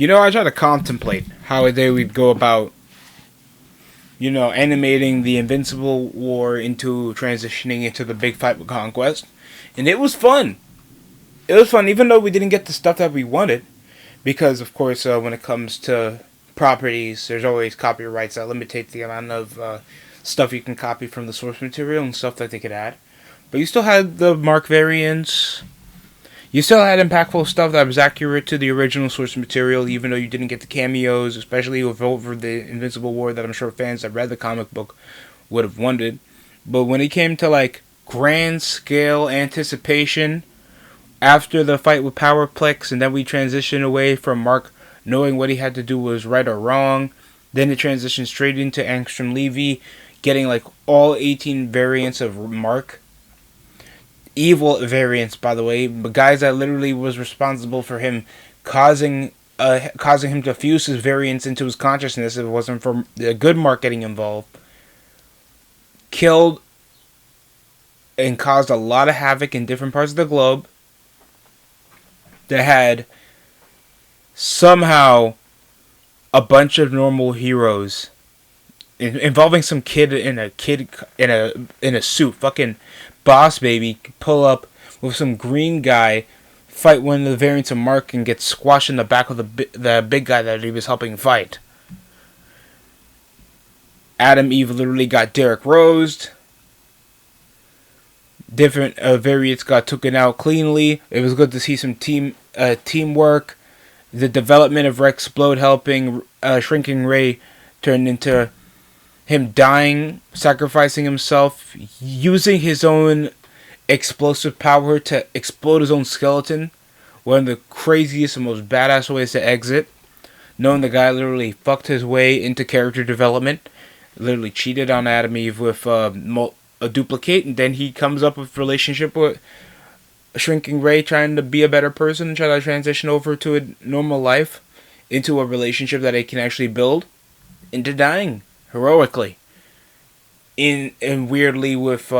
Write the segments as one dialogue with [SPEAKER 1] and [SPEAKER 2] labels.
[SPEAKER 1] I try to contemplate how they would go about, animating the Invincible War into transitioning into the big fight with Conquest. And it was fun. It was fun, even though we didn't get the stuff that we wanted. Because, of course, when it comes to properties, there's always copyrights that limitate the amount of stuff you can copy from the source material and stuff that they could add. But you still had the Mark variants. You still had impactful stuff that was accurate to the original source material, even though you didn't get the cameos, especially over the Invincible War that I'm sure fans that read the comic book would have wanted. But when it came to like grand scale anticipation after the fight with Powerplex, and then we transitioned away from Mark knowing what he had to do was right or wrong, then it transitioned straight into Angstrom Levy getting like all 18 variants of Mark, evil variants, by the way, but guys that literally was responsible for him causing him to fuse his variants into his consciousness if it wasn't for the good Mark getting involved. Killed and caused a lot of havoc in different parts of the globe. That had somehow a bunch of normal heroes involving some kid in a suit, fucking Boss Baby, pull up with some green guy, fight one of the variants of Mark, and get squashed in the back of the big guy that he was helping fight. Adam Eve literally got Derek Rosed. Different variants got taken out cleanly. It was good to see some teamwork. The development of Rex Explode helping Shrinking Ray turned into him dying, sacrificing himself, using his own explosive power to explode his own skeleton. One of the craziest and most badass ways to exit. Knowing the guy literally fucked his way into character development. Literally cheated on Adam Eve with a duplicate, and then he comes up with a relationship with Shrinking Ray, trying to be a better person and try to transition over to a normal life into a relationship that he can actually build into dying heroically. And weirdly with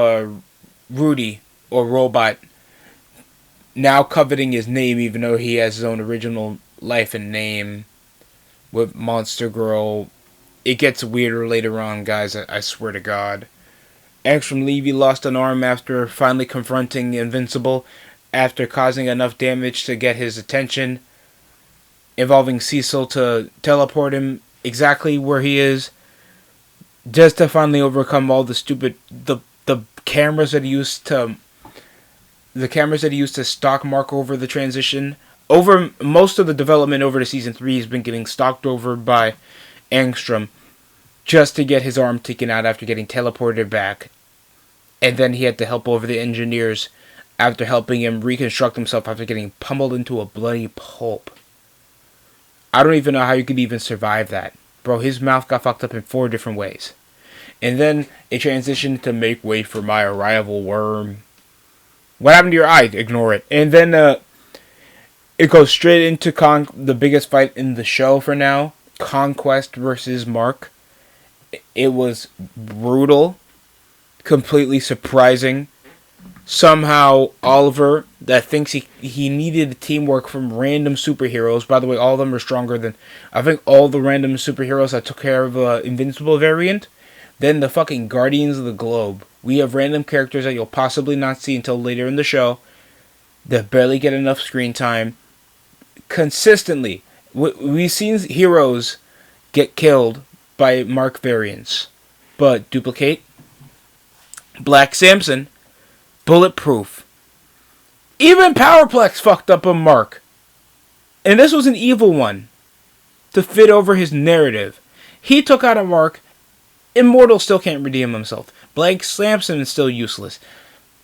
[SPEAKER 1] Rudy or Robot now coveting his name, even though he has his own original life and name with Monster Girl. It gets weirder later on, guys. I swear to God. Angstrom Levy lost an arm after finally confronting Invincible, after causing enough damage to get his attention, involving Cecil to teleport him exactly where he is, just to finally overcome all the stupid the cameras that he used to stalk Mark over the transition. Over most of the development over to season 3, he's been getting stalked over by Angstrom just to get his arm taken out after getting teleported back. And then he had to help over the engineers after helping him reconstruct himself after getting pummeled into a bloody pulp. I don't even know how you could even survive that. Bro, his mouth got fucked up in 4 different ways. And then it transitioned to make way for my arrival, worm. What happened to your eye? Ignore it. And then it goes straight into the biggest fight in the show for now. Conquest versus Mark. It was brutal. Completely surprising. Somehow Oliver, that thinks he needed teamwork from random superheroes. By the way, all of them are stronger than, I think, all the random superheroes that took care of Invincible variant. Then the fucking Guardians of the Globe. We have random characters that you'll possibly not see until later in the show that barely get enough screen time. Consistently, we've seen heroes get killed by Mark variants. But Duplicate, Black Samson, Bulletproof, even Powerplex fucked up a Mark. And this was an evil one to fit over his narrative. He took out a Mark. Immortal still can't redeem himself. Black Samson is still useless.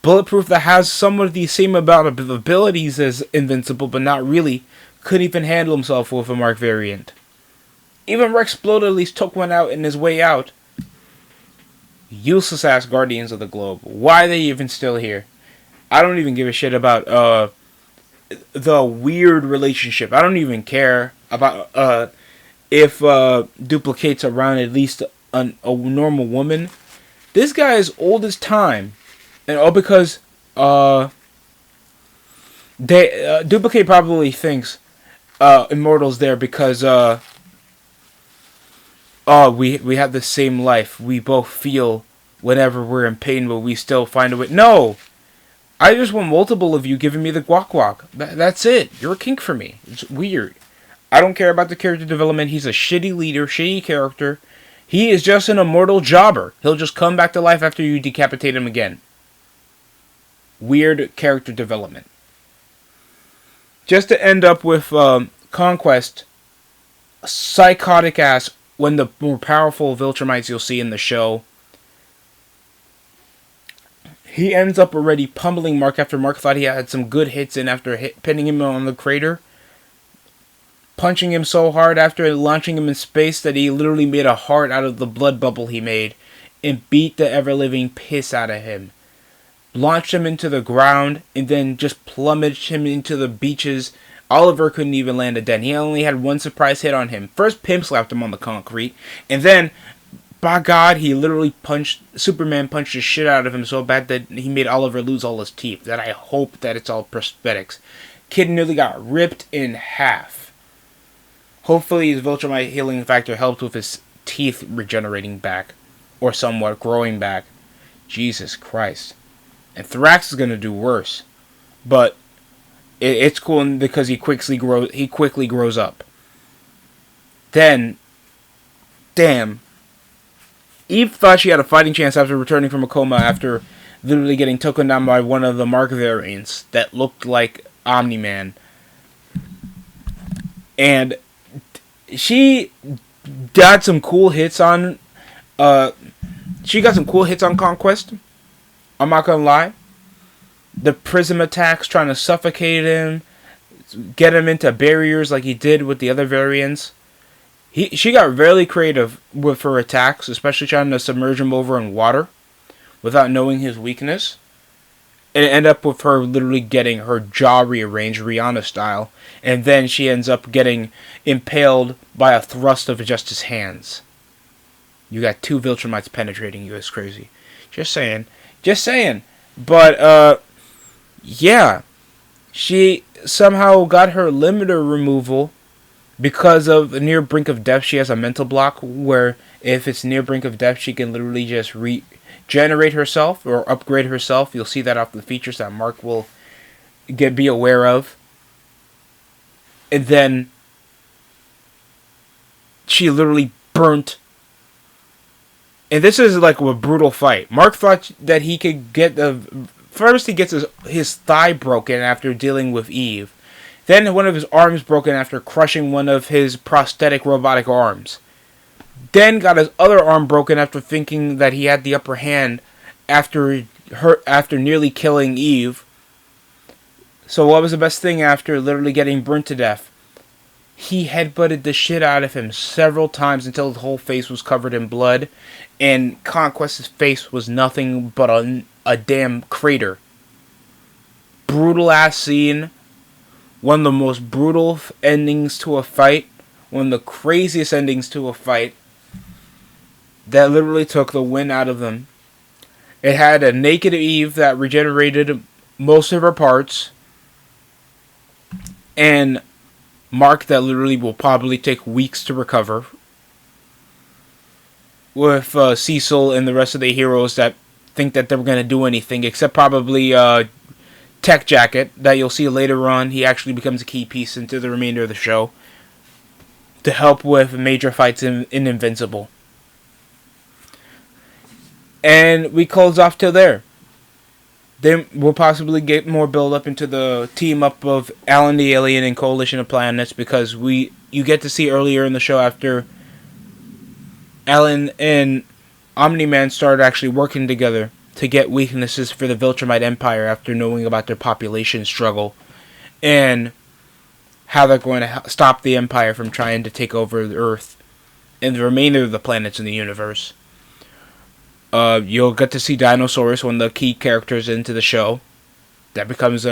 [SPEAKER 1] Bulletproof, that has some of the same amount of abilities as Invincible, but not really, couldn't even handle himself with a Mark variant. Even Rex Explode at least took one out in his way out. Useless ass Guardians of the Globe. Why are they even still here? I don't even give a shit about the weird relationship. I don't even care about if Duplicate's around at least a normal woman. This guy is old as time, and all because Duplicate probably thinks immortals there because we have the same life. We both feel whenever we're in pain, but we still find a way. No, I just want multiple of you giving me the guac guac. That's it. You're a kink for me. It's weird. I don't care about the character development. He's a shitty leader, shitty character. He is just an immortal jobber. He'll just come back to life after you decapitate him again. Weird character development. Just to end up with Conquest, psychotic ass, one of the more powerful Viltrumites you'll see in the show. He ends up already pummeling Mark after Mark thought he had some good hits in after pinning him on the crater. Punching him so hard after launching him in space that he literally made a heart out of the blood bubble he made and beat the ever-living piss out of him. Launched him into the ground and then just plummeted him into the beaches. Oliver couldn't even land a dent. He only had one surprise hit on him. First, pimp slapped him on the concrete, and then, by God, he literally Superman punched the shit out of him so bad that he made Oliver lose all his teeth. That I hope that it's all prosthetics. Kid nearly got ripped in half. Hopefully his Viltrumite healing factor helped with his teeth regenerating back. Or somewhat growing back. Jesus Christ. And Thrax is going to do worse. But it's cool because he quickly grows up. Then, damn. Eve thought she had a fighting chance after returning from a coma after literally getting taken down by one of the Mark variants that looked like Omni-Man. And she got some cool hits on Conquest. I'm not gonna lie. The prism attacks trying to suffocate him, get him into barriers like he did with the other variants. She got really creative with her attacks, especially trying to submerge him over in water without knowing his weakness. And it ended up with her literally getting her jaw rearranged, Rihanna style. And then she ends up getting impaled by a thrust of just his hands. You got two Viltrumites penetrating you. It's crazy. Just saying. But, yeah. She somehow got her limiter removal because of the near brink of death. She has a mental block where if it's near brink of death, she can literally just regenerate herself or upgrade herself. You'll see that off the features that Mark will be aware of. And then she literally burnt. And this is like a brutal fight. Mark thought that he could get first he gets his thigh broken after dealing with Eve. Then one of his arms broken after crushing one of his prosthetic robotic arms. Then got his other arm broken after thinking that he had the upper hand after nearly killing Eve. So what was the best thing after literally getting burnt to death? He headbutted the shit out of him several times until his whole face was covered in blood. And Conquest's face was nothing but a damn crater. Brutal ass scene. One of the most brutal endings to a fight. One of the craziest endings to a fight. That literally took the wind out of them. It had a naked Eve that regenerated most of her parts. And Mark that literally will probably take weeks to recover. With Cecil and the rest of the heroes that think that they're going to do anything. Except probably Tech Jacket that you'll see later on. He actually becomes a key piece into the remainder of the show. To help with major fights in Invincible. And we close off till there. Then we'll possibly get more build up into the team up of Alan the Alien and Coalition of Planets because you get to see earlier in the show after Alan and Omni-Man started actually working together to get weaknesses for the Viltrumite Empire after knowing about their population struggle and how they're going to stop the Empire from trying to take over the Earth and the remainder of the planets in the universe. You'll get to see Dinosaurus, one of the key characters into the show. That becomes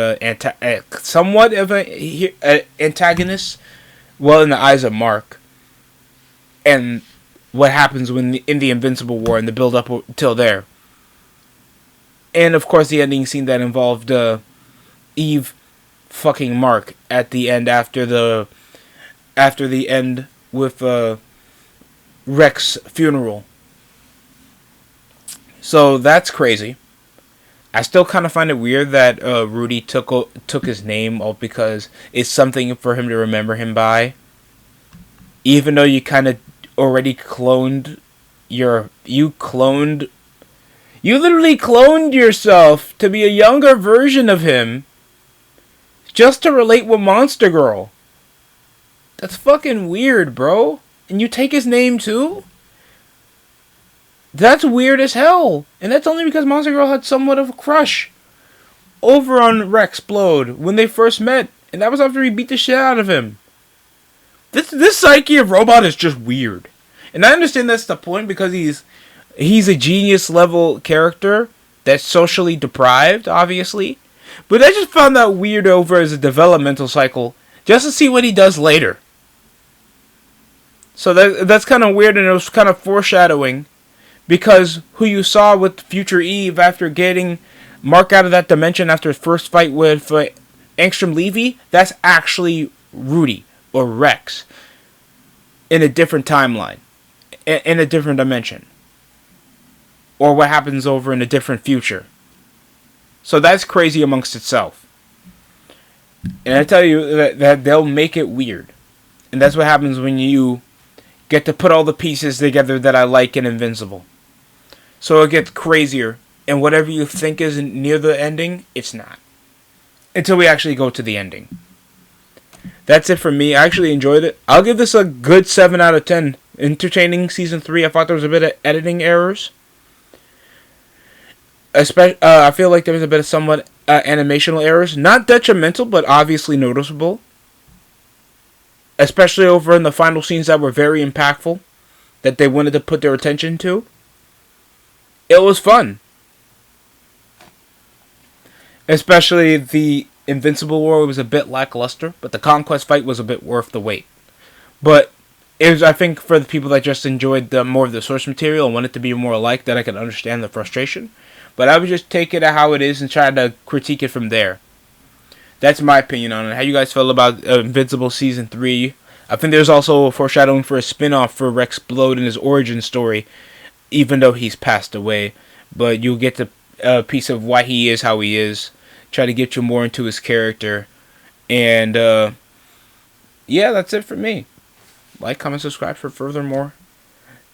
[SPEAKER 1] somewhat of an antagonist, well, in the eyes of Mark. And what happens in the Invincible War and the build-up till there. And, of course, the ending scene that involved Eve fucking Mark at the end after the after the end with Rex's funeral. So that's crazy. I still kind of find it weird that Rudy took his name all because it's something for him to remember him by. Even though you kind of already cloned you literally cloned yourself to be a younger version of him just to relate with Monster Girl. That's fucking weird, bro. And you take his name too? That's weird as hell. And that's only because Monster Girl had somewhat of a crush over on Rex Blode when they first met. And that was after he beat the shit out of him. This psyche of Robot is just weird. And I understand that's the point because he's a genius level character that's socially deprived, obviously. But I just found that weird over as a developmental cycle just to see what he does later. So that's kind of weird, and it was kind of foreshadowing because who you saw with Future Eve after getting Mark out of that dimension after his first fight with Angstrom Levy, that's actually Rudy or Rex in a different timeline, in a different dimension, or what happens over in a different future. So that's crazy amongst itself. And I tell you that they'll make it weird. And that's what happens when you get to put all the pieces together that I like in Invincible. So it gets crazier. And whatever you think is near the ending, it's not. Until we actually go to the ending. That's it for me. I actually enjoyed it. I'll give this a good 7 out of 10. Entertaining season 3. I thought there was a bit of editing errors. I feel like there was a bit of somewhat animational errors. Not detrimental, but obviously noticeable. Especially over in the final scenes that were very impactful. That they wanted to put their attention to. It was fun. Especially the Invincible War was a bit lackluster. But the Conquest fight was a bit worth the wait. But it was, I think, for the people that just enjoyed more of the source material and wanted it to be more alike, that I could understand the frustration. But I would just take it at how it is and try to critique it from there. That's my opinion on it. How you guys feel about Invincible Season 3? I think there's also a foreshadowing for a spin-off for Rex Blode and his origin story, even though he's passed away. But you'll get a piece of why he is how he is. Try to get you more into his character. And, yeah, that's it for me. Like, comment, subscribe for furthermore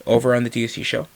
[SPEAKER 1] over on the TSC show.